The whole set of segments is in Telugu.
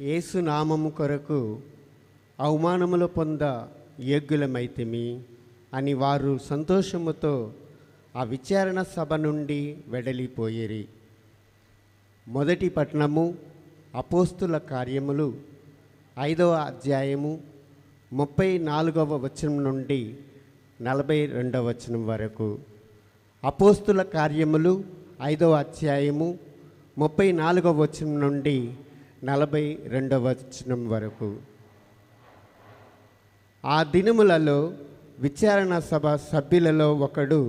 యేసు నామము కొరకు అవమానములు పొంద యోగ్యులమైతిమి అని వారు సంతోషముతో ఆ విచారణ సభ నుండి వెడలిపోయిరి. మొదటి పట్టణము అపోస్తుల కార్యములు 5వ అధ్యాయము 34వ వచనం నుండి 42వ వచనం వరకు. అపోస్తుల కార్యములు 5వ అధ్యాయము 34వ వచనం నుండి 42వ వచనం వరకు. ఆ దినములలో విచారణ సభ సభ్యులలో ఒకడు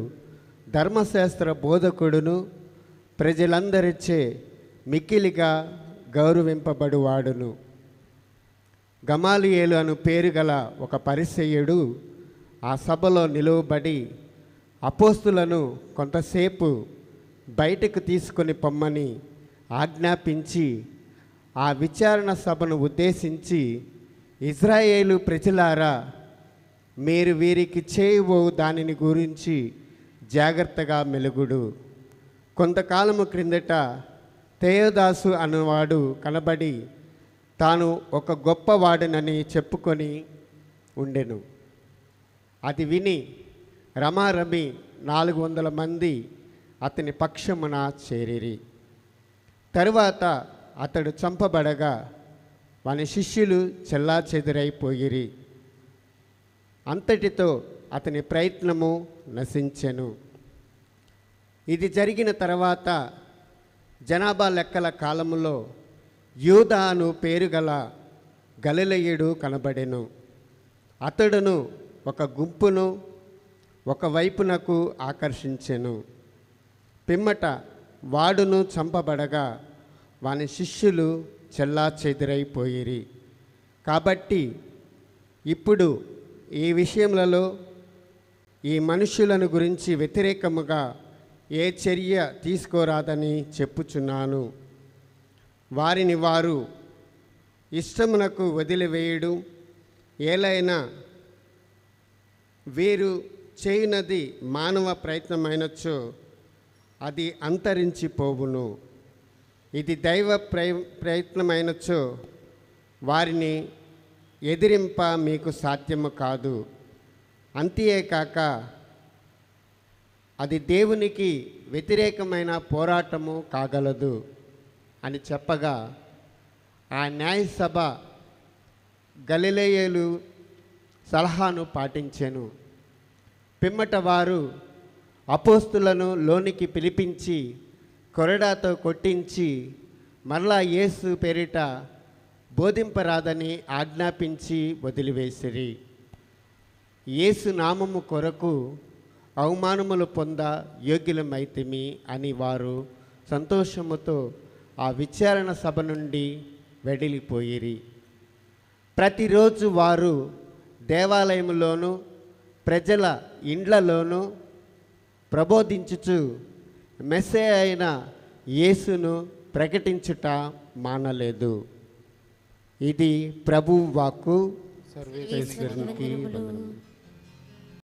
ధర్మశాస్త్ర బోధకుడును ప్రజలందరిచే మిక్కిలిగా గౌరవింపబడువాడును. గమాలియేలు అను పేరు గల ఒక పరిసయ్యుడు ఆ సభలో నిలువబడి అపోస్తులను కొంతసేపు బయటకు తీసుకొని పొమ్మని ఆజ్ఞాపించి ఆ విచారణ సభను ఉద్దేశించి, ఇజ్రాయేలు ప్రజలారా, మీరు వీరికి చేయబో దానిని గురించి జాగ్రత్తగా మెలుగుడు. కొంతకాలము క్రిందట తేయోదాసు అనువాడు కనబడి తాను ఒక గొప్పవాడనని చెప్పుకొని ఉండెను. అది విని రమారమి 400 మంది అతని పక్షమున చేరిరి. తరువాత అతడు చంపబడగా వాని శిష్యులు చెల్లాచెదురైపోయిరి. అంతటితో అతని ప్రయత్నము నశించెను. ఇది జరిగిన తర్వాత జనాభా లెక్కల కాలములో యూదా అను పేరు గల గలిలయుడు కనబడెను. అతడును ఒక గుంపును ఒకవైపునకు ఆకర్షించెను. పిమ్మట వాడును చంపబడగా వాని శిష్యులు చెల్లాచెదురైపోయిరి. కాబట్టి ఇప్పుడు ఈ విషయములలో ఈ మనుషులను గురించి వ్యతిరేకముగా ఏ చర్య తీసుకోరాదని చెప్పుచున్నాను. వారిని వారు ఇష్టమునకు వదిలివేయడు. ఏలైనా వీరు చేయునది మానవ ప్రయత్నమైనచో అది అంతరించిపోవును. ఇది దైవ ప్రయత్నమైనచో వారిని ఎదిరింప మీకు సాధ్యము కాదు. అంతేకాక అది దేవునికి వ్యతిరేకమైన పోరాటము కాగలదు అని చెప్పగా ఆ న్యాయసభ గలిలయేలు సలహాను పాటించెను. పిమ్మట వారు అపోస్తులను లోనికి పిలిపించి కొరడాతో కొట్టించి మరలా యేసు పేరిట బోధింపరాదని ఆజ్ఞాపించి వదిలివేసిరి. యేసు నామము కొరకు అవమానములు పొంద యోగ్యులమైతిమి అని వారు సంతోషముతో ఆ విచారణ సభ నుండి వెడలిపోయిరి. ప్రతిరోజు వారు దేవాలయములోను ప్రజల ఇండ్లలోనూ ప్రబోధించుచు మెస్సీయ అయిన యేసును ప్రకటించుట మానలేదు. ఇది ప్రభువు వాక్కు. సర్వేశ్వరునికి వందనములు.